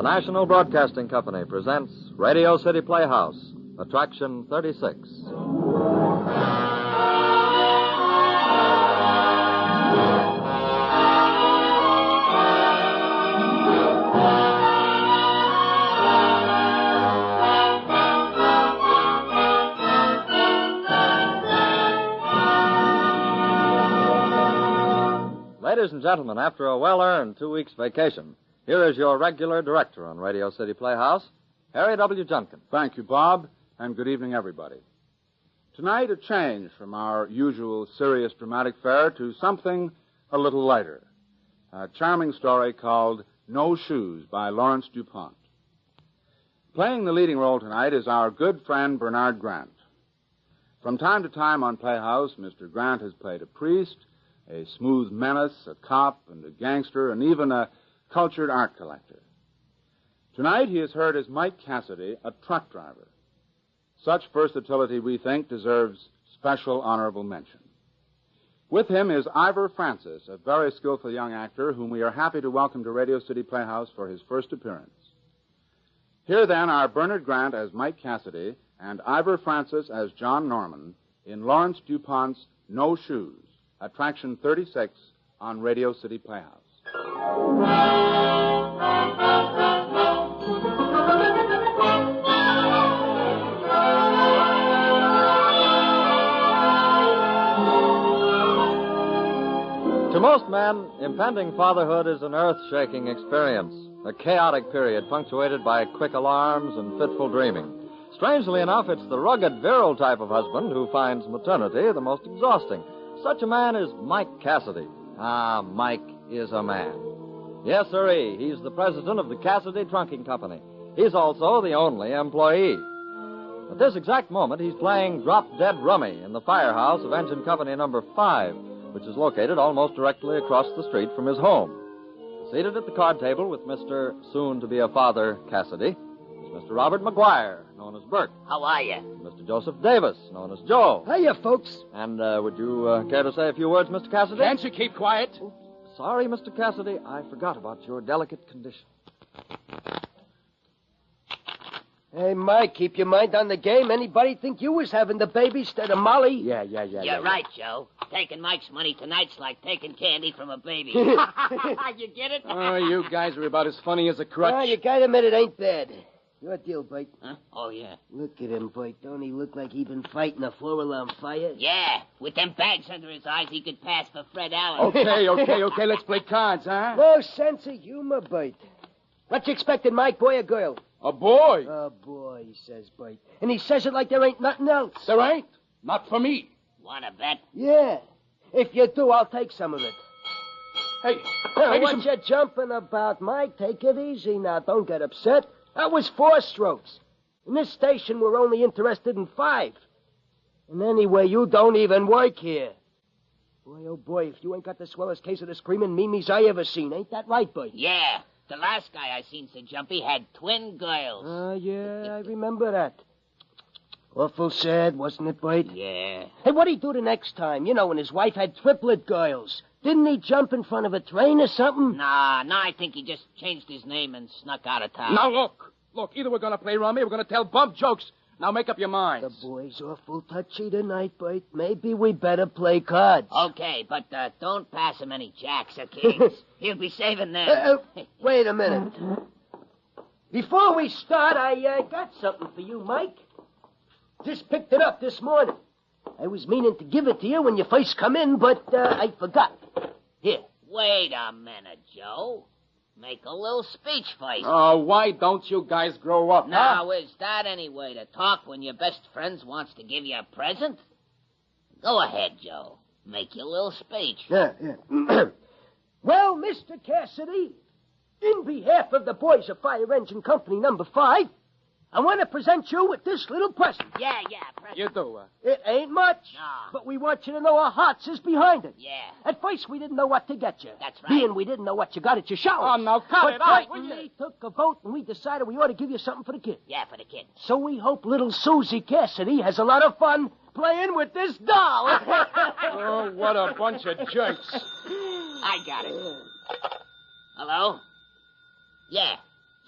the National Broadcasting Company presents Radio City Playhouse, Attraction 36. Ladies and gentlemen, after a well-earned 2 weeks vacation, here is your regular director on Radio City Playhouse, Harry W. Junkin. Thank you, Bob, and good evening, everybody. Tonight, a change from our usual serious dramatic fare to something a little lighter. A charming story called No Shoes by Lawrence DuPont. Playing the leading role tonight is our good friend Bernard Grant. From time to time on Playhouse, Mr. Grant has played a priest, a smooth menace, a cop, and a gangster, and even a cultured art collector. Tonight he is heard as Mike Cassidy, a truck driver. Such versatility, we think, deserves special honorable mention. With him is Ivor Francis, a very skillful young actor whom we are happy to welcome to Radio City Playhouse for his first appearance. Here, then, are Bernard Grant as Mike Cassidy and Ivor Francis as John Norman in Lawrence DuPont's No Shoes, Attraction 36 on Radio City Playhouse. To most men, impending fatherhood is an earth-shaking experience, a chaotic period punctuated by quick alarms and fitful dreaming. Strangely enough, it's the rugged, virile type of husband who finds maternity the most exhausting. Such a man is Mike Cassidy. Ah, Mike is a man. Yes, sirree, he's the president of the Cassidy Trunking Company. He's also the only employee. At this exact moment, he's playing drop-dead rummy in the firehouse of Engine Company number 5, which is located almost directly across the street from his home. Seated at the card table with Mr. soon-to-be-a-father Cassidy is Mr. Robert McGuire, known as Bert. How are you? Mr. Joseph Davis, known as Joe. Hiya, folks. And would you care to say a few words, Mr. Cassidy? Can't you keep quiet? Oh, sorry, Mr. Cassidy. I forgot about your delicate condition. Hey, Mike, keep your mind on the game. Anybody think you was having the baby instead of Molly? Yeah. You're right, Joe. Taking Mike's money tonight's like taking candy from a baby. You get it? Oh, you guys are about as funny as a crutch. Well, you gotta admit it ain't bad. Your deal, Bite. Huh? Oh, yeah. Look at him, Bite. Don't he look like he been fighting a 4-alarm fire? Yeah. With them bags under his eyes, he could pass for Fred Allen. Okay. Let's play cards, huh? No sense of humor, Bite. What you expecting, Mike, boy or girl? A boy. A boy, says Bite. And he says it like there ain't nothing else. There ain't. Not for me. Want to bet? Yeah. If you do, I'll take some of it. Hey, what you jumping about, Mike? Take it easy now. Don't get upset. That was 4 strokes. In this station, we're only interested in 5. And anyway, you don't even work here. Boy, oh boy, if you ain't got the swellest case of the screaming memes I ever seen. Ain't that right, Bite? Yeah. The last guy I seen so jumpy had twin girls. Oh, yeah, I remember that. Awful sad, wasn't it, Bite? Yeah. Hey, what'd he do the next time? You know, when his wife had triplet girls. Didn't he jump in front of a train or something? Nah, I think he just changed his name and snuck out of town. Now, look, either we're going to play rummy or we're going to tell bump jokes. Now, make up your minds. The boy's awful touchy tonight, Bite. Maybe we better play cards. Okay, but don't pass him any jacks or kings. He'll be saving them. Wait a minute. Before we start, I got something for you, Mike. Just picked it up this morning. I was meaning to give it to you when you first come in, but I forgot. Here. Wait a minute, Joe. Make a little speech first. Oh, why don't you guys grow up? Now, is that any way to talk when your best friend wants to give you a present? Go ahead, Joe. Make your little speech. Yeah. Well, Mr. Cassidy, in behalf of the boys of Fire Engine Company number 5, I want to present you with this little present. Yeah, present. You do, It ain't much, but we want you to know our hearts is behind it. Yeah. At first, we didn't know what to get you. That's right. Being we didn't know what you got at your shower. Oh, now cut it out, will you? We took a vote, and we decided we ought to give you something for the kid. Yeah, for the kid. So we hope little Susie Cassidy has a lot of fun playing with this doll. Oh, what a bunch of jerks. I got it. Hello? Yeah.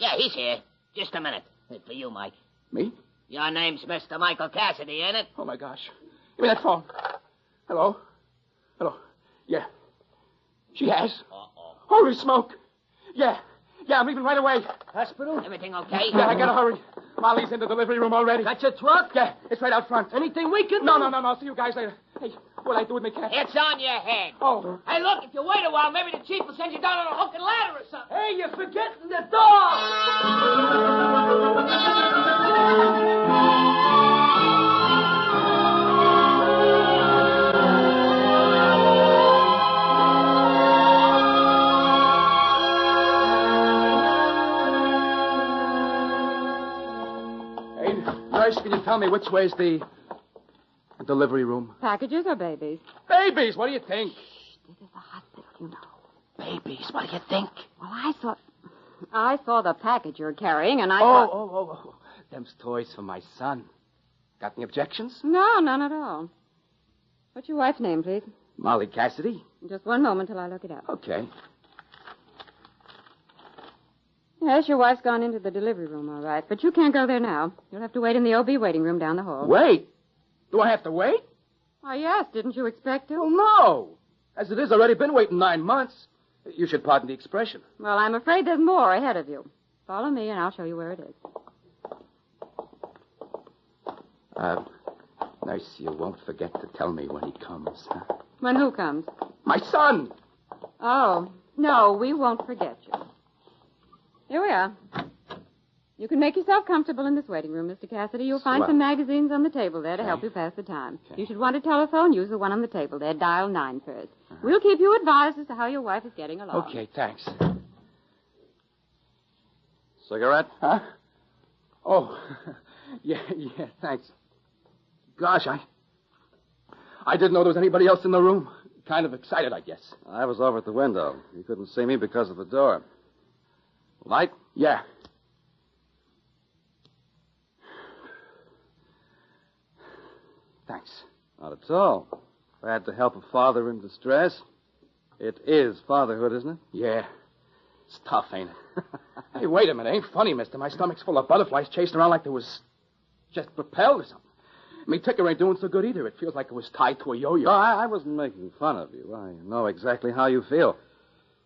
Yeah, he's here. Just a minute. For you, Mike. Me? Your name's Mr. Michael Cassidy, ain't it? Oh, my gosh. Give me that phone. Hello? Hello? Yeah. She has? Uh-oh. Holy smoke. Yeah, I'm leaving right away. Hospital? Everything okay? Yeah, I gotta hurry. Molly's in the delivery room already. Got your truck? Yeah, it's right out front. Anything we can do? No. I'll see you guys later. Hey, what'll I do with me cat? It's on your head. Oh. Hey, look, if you wait a while, maybe the chief will send you down on a hook and ladder or something. Hey, you're forgetting the dog! Hey, nurse, can you tell me which way's the delivery room? Packages or babies? Babies, what do you think? This is the hospital, you know. Babies, what do you think? Well, I saw the package you're carrying, and I thought... Oh. Them's toys for my son. Got any objections? No, none at all. What's your wife's name, please? Molly Cassidy. Just one moment till I look it up. Okay. Yes, your wife's gone into the delivery room, all right. But you can't go there now. You'll have to wait in the OB waiting room down the hall. Wait. Do I have to wait? Oh, yes. Didn't you expect to? Oh, no. As it is, already been waiting 9 months. You should pardon the expression. Well, I'm afraid there's more ahead of you. Follow me, and I'll show you where it is. Nurse, you won't forget to tell me when he comes, huh? When who comes? My son! Oh, no, we won't forget you. Here we are. You can make yourself comfortable in this waiting room, Mr. Cassidy. You'll find Swell. some magazines on the table there to Okay. help you pass the time. Okay. You should want a telephone, use the one on the table there. Dial 9 first. We'll keep you advised as to how your wife is getting along. Okay, thanks. Cigarette? Huh? Oh, yeah, thanks. Gosh, I didn't know there was anybody else in the room. Kind of excited, I guess. I was over at the window. You couldn't see me because of the door. Light? Yeah. Thanks. Not at all. Glad to help a father in distress. It is fatherhood, isn't it? Yeah. It's tough, ain't it? Hey, wait a minute. Ain't funny, mister. My stomach's full of butterflies chasing around like there was just propelled or something. Me ticker ain't doing so good either. It feels like it was tied to a yo-yo. No, I wasn't making fun of you. I know exactly how you feel.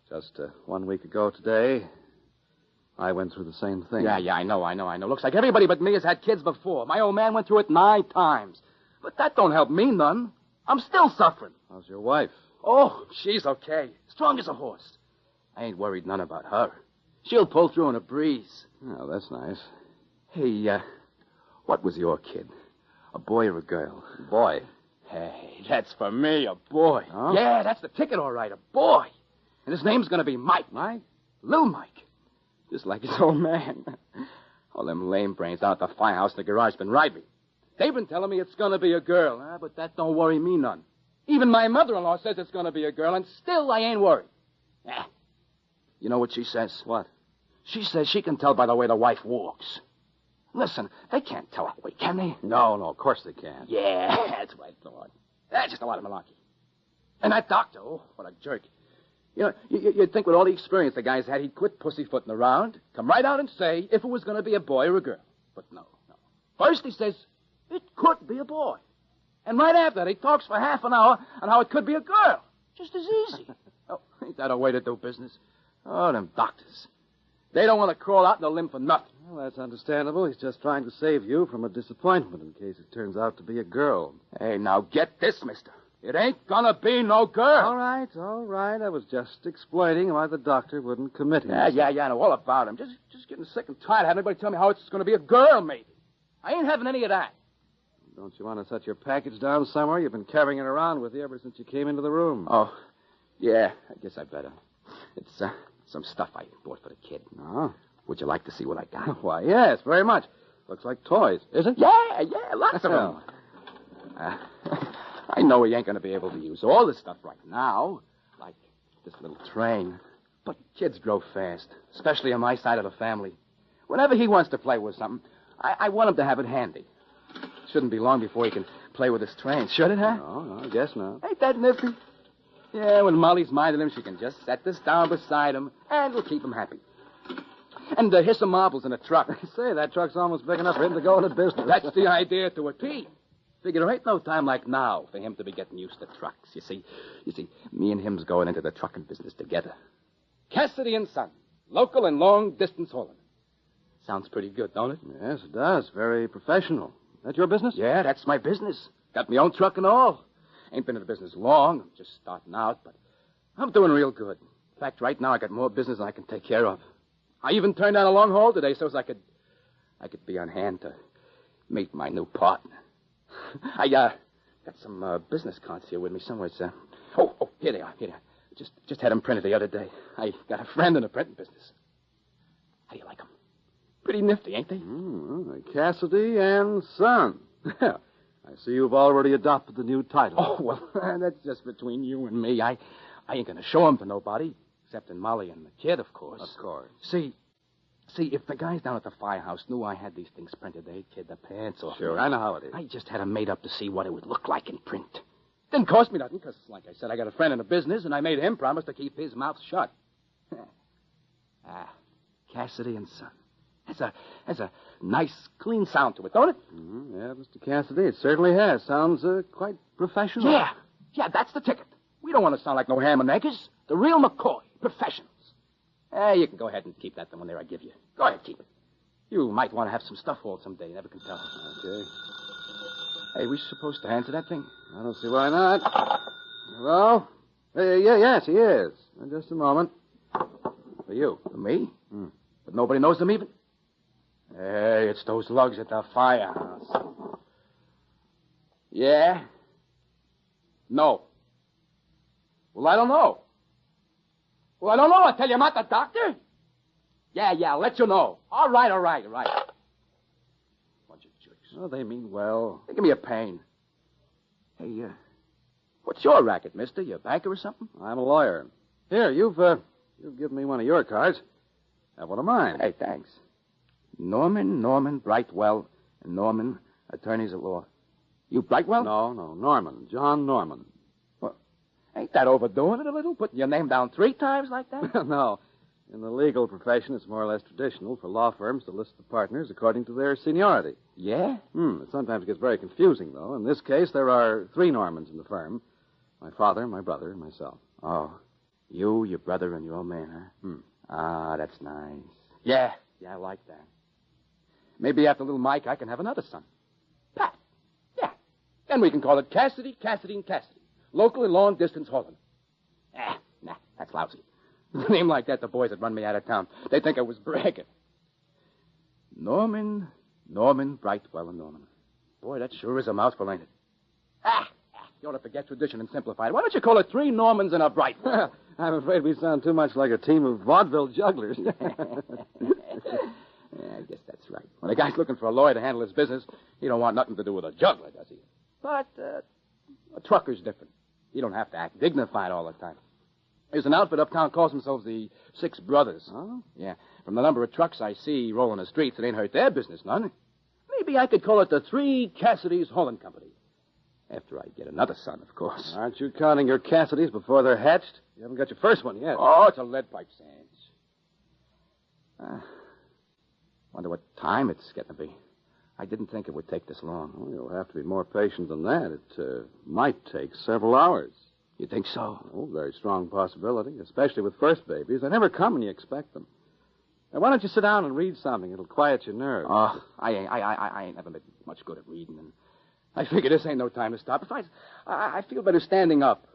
Just 1 week ago today, I went through the same thing. Yeah, I know. Looks like everybody but me has had kids before. My old man went through it 9 times. But that don't help me none. I'm still suffering. How's your wife? Oh, she's okay. Strong as a horse. I ain't worried none about her. She'll pull through in a breeze. Oh, that's nice. Hey, what was your kid? A boy or a girl? Boy. Hey, that's for me, a boy. Oh? Yeah, that's the ticket, all right, a boy. And his name's gonna be Mike. Mike? Little Mike. Just like his old man. All them lame brains down at the firehouse in the garage been right me. They've been telling me it's gonna be a girl, but that don't worry me none. Even my mother-in-law says it's gonna be a girl, and still I ain't worried. You know what she says? What? She says she can tell by the way the wife walks. Listen, they can't tell that way, can they? No, of course they can't. Yeah, that's what I thought. That's just a lot of malarkey. And that doctor, oh, what a jerk. You know, you'd think with all the experience the guy's had, he'd quit pussyfooting around, come right out and say if it was going to be a boy or a girl. But no. First he says, it could be a boy. And right after that, he talks for half an hour on how it could be a girl. Just as easy. Oh, ain't that a way to do business? Oh, them doctors. They don't want to crawl out in a limb for nothing. Well, that's understandable. He's just trying to save you from a disappointment in case it turns out to be a girl. Hey, now get this, mister. It ain't gonna be no girl. All right. I was just explaining why the doctor wouldn't commit him. Yeah, I know all about him. Just getting sick and tired of having anybody tell me how it's gonna be a girl, maybe. I ain't having any of that. Don't you want to set your package down somewhere? You've been carrying it around with you ever since you came into the room. Oh, yeah, I guess I better. It's some stuff I bought for the kid. Oh? Would you like to see what I got? Why, yes, very much. Looks like toys, is it? Yeah, lots of them. I know he ain't going to be able to use all this stuff right now, like this little train. But kids grow fast, especially on my side of the family. Whenever he wants to play with something, I want him to have it handy. Shouldn't be long before he can play with this train, should it, huh? No, I guess not. Ain't that nifty? Yeah, when Molly's minding him, she can just set this down beside him, and we'll keep him happy. And hiss some marbles in a truck. Say, that truck's almost big enough for him to go into business. That's the idea to a T. Figure there ain't no time like now for him to be getting used to trucks. You see, me and him's going into the trucking business together. Cassidy and Son, local and long-distance hauling. Sounds pretty good, don't it? Yes, it does. Very professional. That your business? Yeah, that's my business. Got my own truck and all. Ain't been in the business long. I'm just starting out, but I'm doing real good. In fact, right now I got more business than I can take care of. I even turned down a long haul today so as I could be on hand to meet my new partner. I got some business cards here with me somewhere, sir. Oh, here they are. Just had them printed the other day. I got a friend in the printing business. How do you like them? Pretty nifty, ain't they? Cassidy and Son. I see you've already adopted the new title. Oh, well, that's just between you and me. I ain't going to show them to nobody, except in Molly and the kid, of course. Of course. See, if the guys down at the firehouse knew I had these things printed, they'd kid the pants off. Sure, me. I know how it is. I just had them made up to see what it would look like in print. Didn't cost me nothing, because, like I said, I got a friend in the business, and I made him promise to keep his mouth shut. Cassidy and Son. Has a nice, clean sound to it, don't it? Mm-hmm. Yeah, Mr. Cassidy, it certainly has. Sounds quite professional. Yeah, that's the ticket. We don't want to sound like no ham and eggers. The real McCoy, professionals. You can go ahead and keep that the one there I give you. Go ahead, keep it. You might want to have some stuff hauled someday. You never can tell. Okay. Hey, we supposed to answer that thing? I don't see why not. Hello? Yes, he is. Just a moment. For you. For me? But nobody knows them even? Hey, it's those lugs at the firehouse. Yeah? No. Well, I don't know. I tell you, I'm not the doctor. Yeah, I'll let you know. All right. Bunch of jerks. Oh, they mean well. They give me a pain. Hey, what's your racket, mister? You a banker or something? I'm a lawyer. Here, you've given me one of your cards. Have one of mine. Hey, thanks. Norman Brightwell, and Norman, attorneys at law. You Brightwell? No, Norman. John Norman. Well, ain't that overdoing it a little? Putting your name down 3 times like that? No. In the legal profession, it's more or less traditional for law firms to list the partners according to their seniority. Yeah? It sometimes gets very confusing, though. In this case, there are 3 Normans in the firm. My father, my brother, and myself. Oh, you, your brother, and your old man, huh? Ah, that's nice. Yeah, I like that. Maybe after little Mike, I can have another son. Pat. Yeah. Then we can call it Cassidy, and Cassidy. Local and long-distance hauling. Nah, that's lousy. A name like that, the boys that run me out of town, they think I was bragging. Norman Brightwell and Norman. Boy, that sure is a mouthful, ain't it? You ought to forget tradition and simplify it. Why don't you call it 3 Normans and a Brightwell? I'm afraid we sound too much like a team of vaudeville jugglers. Yeah, I guess that's right. When a guy's looking for a lawyer to handle his business, he don't want nothing to do with a juggler, does he? But a trucker's different. He don't have to act dignified all the time. There's an outfit uptown calls themselves the 6 Brothers. Oh? Yeah. From the number of trucks I see rolling the streets, it ain't hurt their business none. Maybe I could call it the 3 Cassidys Hauling Company. After I get another son, of course. Aren't you counting your Cassidys before they're hatched? You haven't got your first one yet. Oh, it's a lead pipe, Sands. Wonder what time it's getting to be. I didn't think it would take this long. Well, you'll have to be more patient than that. It might take several hours. You think so? Oh, very strong possibility, especially with first babies. They never come when you expect them. Now, why don't you sit down and read something? It'll quiet your nerves. Oh, I ain't never been much good at reading, and I figure this ain't no time to stop. Besides, I feel better standing up.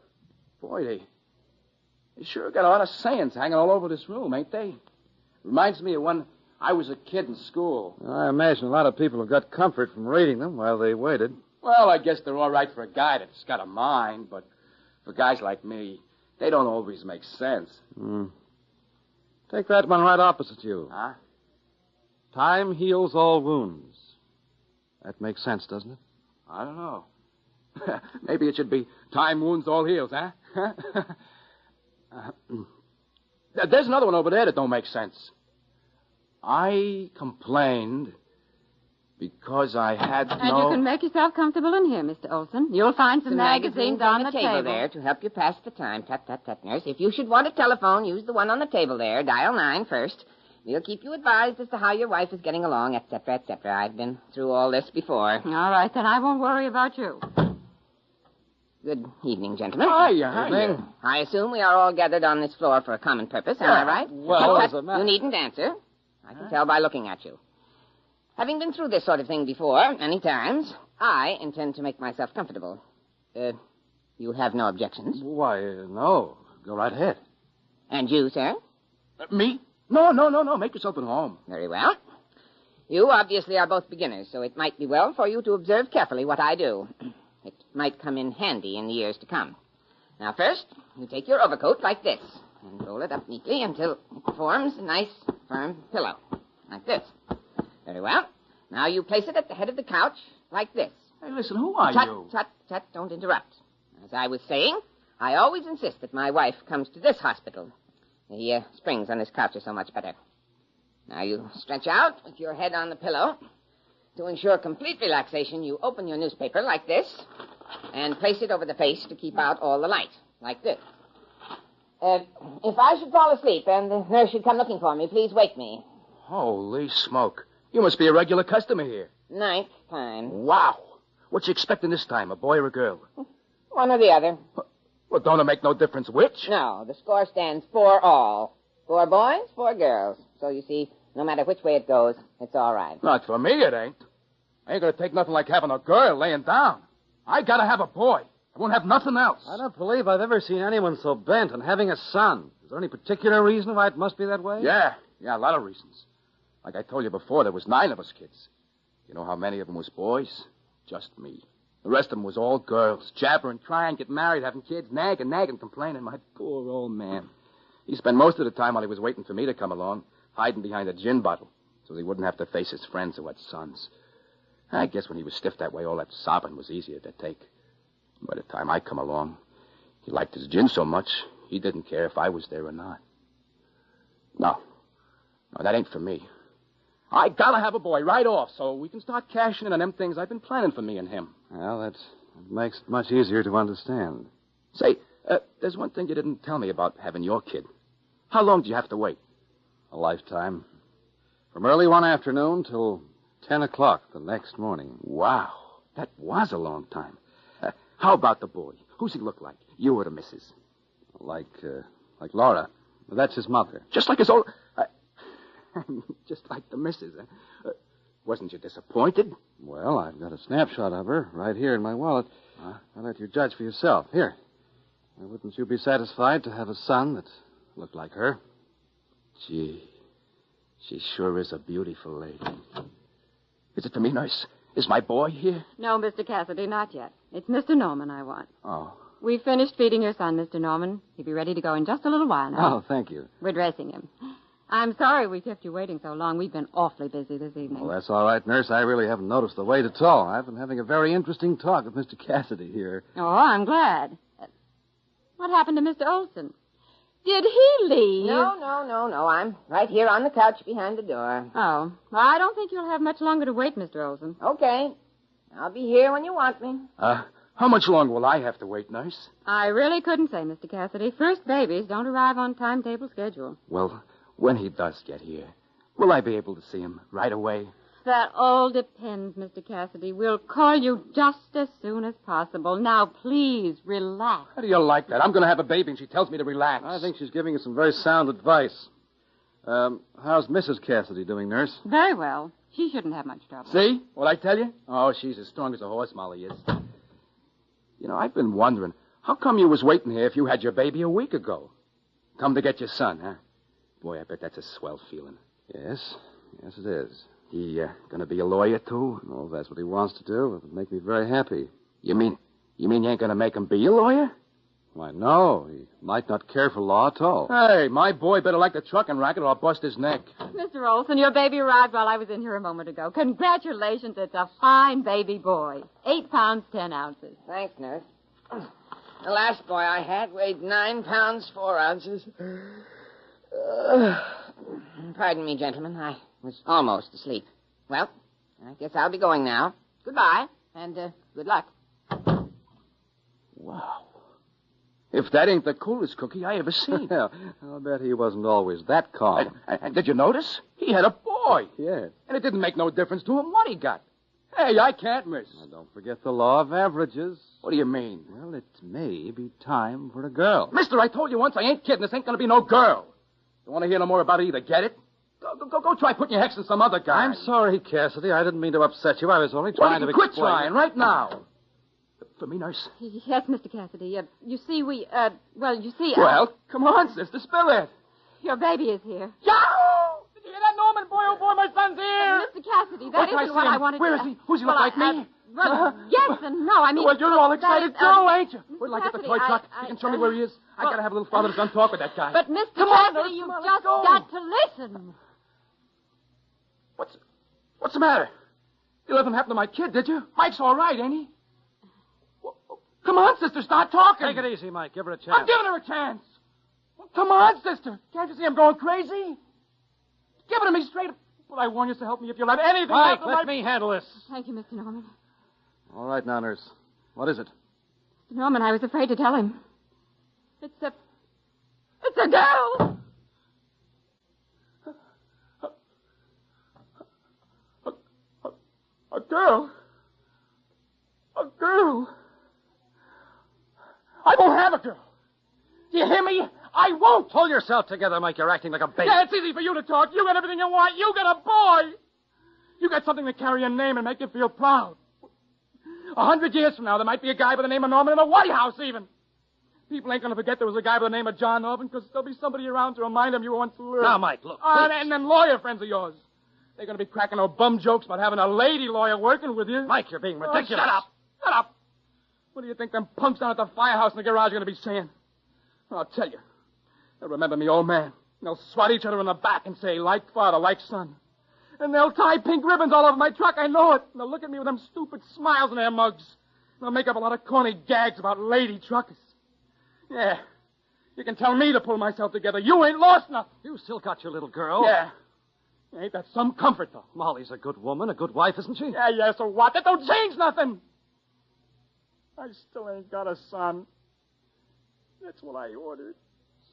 Boy, they sure got a lot of sayings hanging all over this room, ain't they? Reminds me of when I was a kid in school. I imagine a lot of people have got comfort from reading them while they waited. Well, I guess they're all right for a guy that's got a mind, but for guys like me, they don't always make sense. Take that one right opposite you. Huh? Time heals all wounds. That makes sense, doesn't it? I don't know. Maybe it should be time wounds all heals, huh? There's another one over there that don't make sense. I complained because I had And you can make yourself comfortable in here, Mr. Olson. You'll find some magazines on the table there to help you pass the time. Tut, nurse. If you should want a telephone, use the one on the table there. Dial 9 first. we'll keep you advised as to how your wife is getting along, etc., etc. I've been through all this before. All right, then I won't worry about you. Good evening, gentlemen. Hiya. I assume we are all gathered on this floor for a common purpose, am I right? Well, Tut, as a tut, matter- you needn't answer. I can tell by looking at you. Having been through this sort of thing before, many times, I intend to make myself comfortable. You have no objections? Why, no. Go right ahead. And you, sir? Me? No. Make yourself at home. Very well. You obviously are both beginners, so it might be well for you to observe carefully what I do. It might come in handy in the years to come. Now, first, you take your overcoat like this and roll it up neatly until it forms a nice, firm pillow, like this. Very well. Now you place it at the head of the couch like this. Hey, listen, who are you? Tut, don't interrupt. As I was saying, I always insist that my wife comes to this hospital. The springs on this couch are so much better. Now you stretch out with your head on the pillow. To ensure complete relaxation, you open your newspaper like this and place it over the face to keep out all the light, like this. If I should fall asleep and the nurse should come looking for me, please wake me. Holy smoke. You must be a regular customer here. 9th time. Wow. What you expecting this time, a boy or a girl? One or the other. Well, don't it make no difference which? No, the score stands 4 all. 4 boys, 4 girls. So you see, no matter which way it goes, it's all right. Not for me, it ain't. I ain't gonna take nothing like having a girl laying down. I gotta have a boy. I won't have nothing else. I don't believe I've ever seen anyone so bent on having a son. Is there any particular reason why it must be that way? Yeah, a lot of reasons. Like I told you before, there was 9 of us kids. You know how many of them was boys? Just me. The rest of them was all girls, jabbering, crying, getting married, having kids, nagging, complaining. My poor old man. He spent most of the time while he was waiting for me to come along, hiding behind a gin bottle, so he wouldn't have to face his friends who had sons. I guess when he was stiff that way, all that sobbing was easier to take. By the time I come along, he liked his gin so much, he didn't care if I was there or not. No, that ain't for me. I gotta have a boy right off so we can start cashing in on them things I've been planning for me and him. Well, that makes it much easier to understand. Say, there's one thing you didn't tell me about having your kid. How long do you have to wait? A lifetime. From early one afternoon till 10 o'clock the next morning. Wow, that was a long time. How about the boy? Who's he look like? You or the missus? Like Laura. That's his mother. Just like his old... just like the missus. Wasn't you disappointed? Well, I've got a snapshot of her right here in my wallet. I'll let you judge for yourself. Here. Wouldn't you be satisfied to have a son that looked like her? Gee, she sure is a beautiful lady. Is it for me, nurse? Is my boy here? No, Mr. Cassidy, not yet. It's Mr. Norman I want. Oh. We finished feeding your son, Mr. Norman. He'll be ready to go in just a little while now. Oh, thank you. We're dressing him. I'm sorry we kept you waiting so long. We've been awfully busy this evening. Well, that's all right, nurse. I really haven't noticed the wait at all. I've been having a very interesting talk with Mr. Cassidy here. Oh, I'm glad. What happened to Mr. Olson? Did he leave? No. I'm right here on the couch behind the door. Oh. Well, I don't think you'll have much longer to wait, Mr. Olson. Okay. I'll be here when you want me. How much longer will I have to wait, nurse? I really couldn't say, Mr. Cassidy. First babies don't arrive on timetable schedule. Well, when he does get here, will I be able to see him right away? That all depends, Mr. Cassidy. We'll call you just as soon as possible. Now, please, relax. How do you like that? I'm going to have a baby and she tells me to relax. I think she's giving us some very sound advice. How's Mrs. Cassidy doing, nurse? Very well. She shouldn't have much trouble. See what I tell you? Oh, she's as strong as a horse, Molly is. You know, I've been wondering, how come you was waiting here if you had your baby a week ago? Come to get your son, huh? Boy, I bet that's a swell feeling. Yes, it is. He gonna be a lawyer, too? Oh, if that's what he wants to do. It would make me very happy. You mean you ain't gonna make him be a lawyer? Why, no. He might not care for law at all. Hey, my boy better like the trucking racket or I'll bust his neck. Mr. Olson, your baby arrived while I was in here a moment ago. Congratulations. It's a fine baby boy. 8 pounds, 10 ounces. Thanks, nurse. The last boy I had weighed 9 pounds, 4 ounces. Pardon me, gentlemen. I was almost asleep. Well, I guess I'll be going now. Goodbye, and good luck. Wow. If that ain't the coolest cookie I ever seen. Well, I'll bet he wasn't always that calm. And did you notice? He had a boy. Yes. And it didn't make no difference to him what he got. Hey, I can't miss. Now, don't forget the law of averages. What do you mean? Well, it may be time for a girl. Mister, I told you once I ain't kidding. This ain't going to be no girl. You want to hear no more about it either? Get it? Go try putting your hex in some other guy. I'm sorry, Cassidy. I didn't mean to upset you. I was only trying to quit explain. trying right now. For me, nurse? Yes, Mr. Cassidy. You see, Well, come on, sister, spill it. your baby is here. Yahoo! Did you hear that, Norman? Boy, oh boy, my son's here. Mr. Cassidy, that isn't what I wanted Where to... is he? Who's he look like me? Yes and no. I mean... Well, you're all excited, too, ain't you? Mr. Wait till I get the Cassidy, toy truck. You can show me where he is. I gotta have a little father-son talk with that guy. But, Mr. Come on, Cassidy, nurse, you've come on, just let's go. got to listen. What's the matter? You let them happen to my kid, did you? Mike's all right, ain't he? Come on, sister, start talking. Take it easy, Mike. Give her a chance. I'm giving her a chance. Come on, sister. Can't you see I'm going crazy? Give it to me straight. Well, I warn you to help me if you let anything Mike, happen. let me handle this. Thank you, Mr. Norman. All right now, nurse. What is it? Mr. Norman, I was afraid to tell him. It's a girl. A girl? A girl? I won't have a girl. Do you hear me? I won't. Pull yourself together, Mike. You're acting like a baby. Yeah, it's easy for you to talk. You got everything you want. You got a boy. You got something to carry your name and make you feel proud. 100 years from now, there might be a guy by the name of Norman in the White House, even. People ain't going to forget there was a guy by the name of John Norman because there'll be somebody around to remind them you once lived. Now, Mike, look, please. And then lawyer friends of yours. They're going to be cracking no bum jokes about having a lady lawyer working with you. Mike, you're being ridiculous. Oh, shut up. Shut up. What do you think them punks down at the firehouse in the garage are going to be saying? I'll tell you. They'll remember me, old man. They'll swat each other in the back and say, like father, like son. And they'll tie pink ribbons all over my truck, I know it. And they'll look at me with them stupid smiles in their mugs. They'll make up a lot of corny gags about lady truckers. Yeah. You can tell me to pull myself together. You ain't lost nothing. You still got your little girl. Yeah. Ain't that some comfort, though? Molly's a good woman, a good wife, isn't she? Yeah, so what? That don't change nothing. I still ain't got a son. That's what I ordered.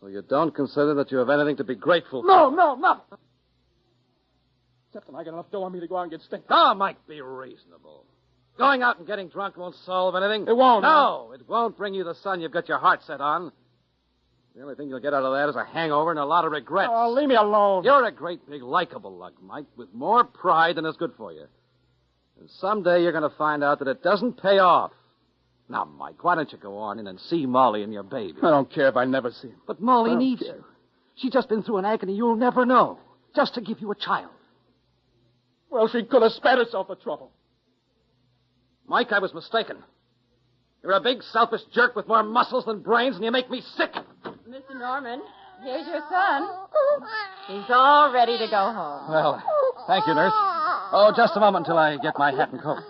So you don't consider that you have anything to be grateful for? No, nothing. Except that I got enough dough on me to go out and get stinked. Now, Mike, be reasonable. Going out and getting drunk won't solve anything. It won't. No, it won't bring you the son you've got your heart set on. The only thing you'll get out of that is a hangover and a lot of regrets. Oh, leave me alone. You're a great big likable lug, Mike, with more pride than is good for you. And someday you're going to find out that it doesn't pay off. Now, Mike, why don't you go on in and see Molly and your baby? I don't care if I never see him. But Molly needs you. She's just been through an agony you'll never know, just to give you a child. Well, she could have spared herself the trouble. Mike, I was mistaken. You're a big, selfish jerk with more muscles than brains, and you make me sick. Mr. Norman, here's your son. He's all ready to go home. Well, thank you, nurse. Oh, just a moment until I get my hat and coat.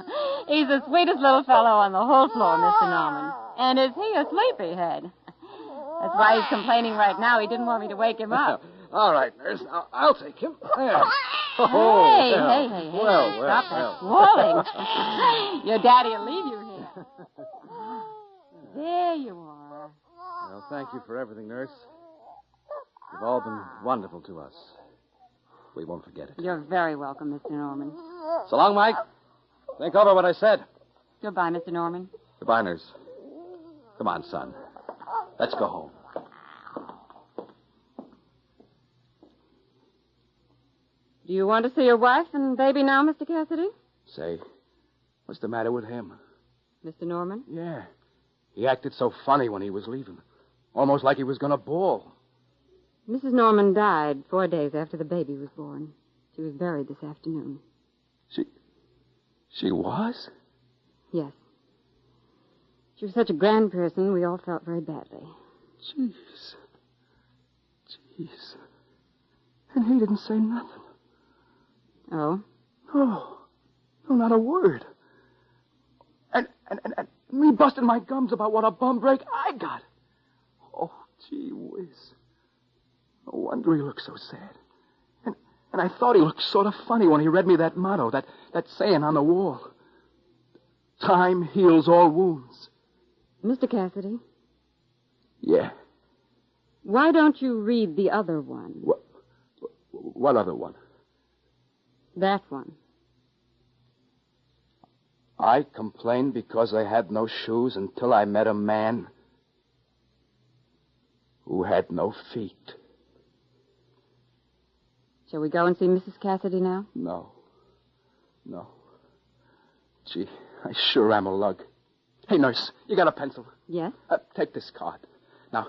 He's the sweetest little fellow on the whole floor, Mr. Norman. And is he a sleepyhead? That's why he's complaining right now. He didn't want me to wake him up. All right, nurse. I'll take him. There. Hey. Well, Stop that squalling. Your daddy will leave you here. There you are. Well, thank you for everything, nurse. You've all been wonderful to us. We won't forget it. You're very welcome, Mr. Norman. So long, Mike. Think over what I said. Goodbye, Mr. Norman. Goodbye, nurse. Come on, son. Let's go home. Do you want to see your wife and baby now, Mr. Cassidy? Say, what's the matter with him? Mr. Norman? Yeah. He acted so funny when he was leaving. Almost like he was going to bawl. Mrs. Norman died 4 days after the baby was born. She was buried this afternoon. She was? Yes. She was such a grand person, we all felt very badly. Jeez. And he didn't say nothing. Oh? Oh, no, not a word. And me busting my gums about what a bum break I got. Oh, gee whiz. No wonder he looked so sad. And I thought he looked sort of funny when he read me that motto, that saying on the wall. Time heals all wounds. Mr. Cassidy? Why don't you read the other one? What other one? That one. I complained because I had no shoes until I met a man who had no feet. Shall we go and see Mrs. Cassidy now? No. Gee, I sure am a lug. Hey, nurse, you got a pencil? Yes. Take this card. Now,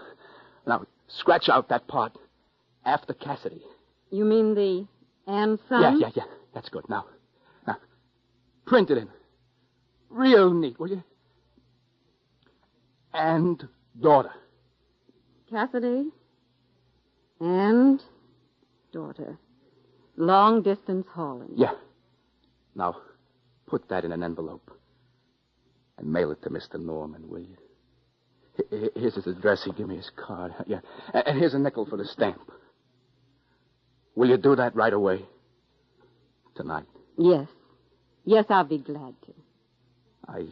scratch out that part after Cassidy. You mean the and son? Yeah. That's good. Now, print it in. Real neat, will you? And daughter. Cassidy and daughter. Long distance hauling. Yeah. Now, put that in an envelope and mail it to Mr. Norman, will you? Here's his address. He gave me his card. Yeah. And here's a nickel for the stamp. Will you do that right away? Tonight? Yes. Yes, I'll be glad to. I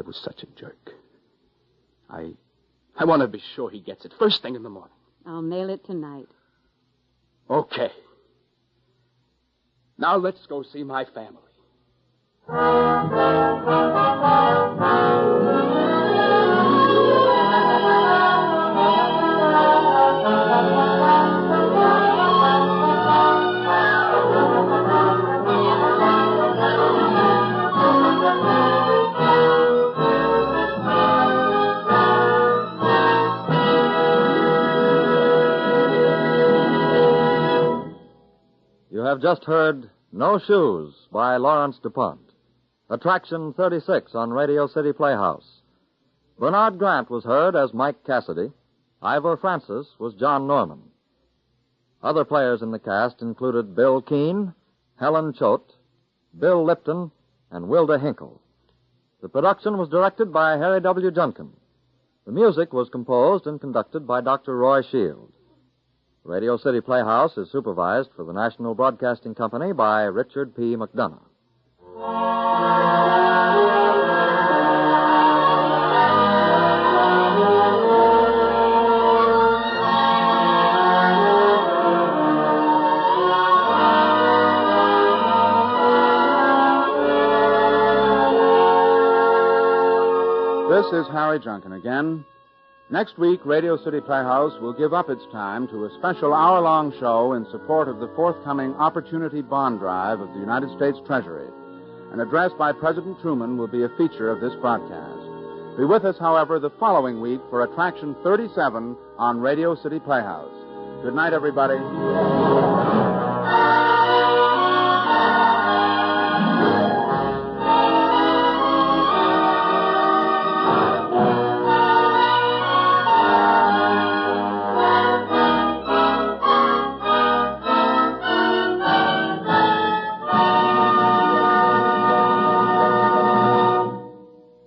was such a jerk. I want to be sure he gets it first thing in the morning. I'll mail it tonight. Okay. Now let's go see my family. You have just heard No Shoes by Lawrence DuPont. Attraction 36 on Radio City Playhouse. Bernard Grant was heard as Mike Cassidy. Ivor Francis was John Norman. Other players in the cast included Bill Keane, Helen Choate, Bill Lipton, and Wilda Hinkle. The production was directed by Harry W. Junkin. The music was composed and conducted by Dr. Roy Shield. Radio City Playhouse is supervised for the National Broadcasting Company by Richard P. McDonough. This is Harry Junkin again. Next week, Radio City Playhouse will give up its time to a special hour-long show in support of the forthcoming Opportunity Bond Drive of the United States Treasury. An address by President Truman will be a feature of this broadcast. Be with us, however, the following week for Attraction 37 on Radio City Playhouse. Good night, everybody.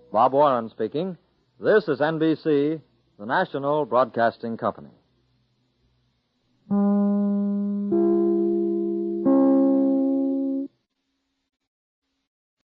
Bob Warren speaking. This is NBC, the National Broadcasting Company.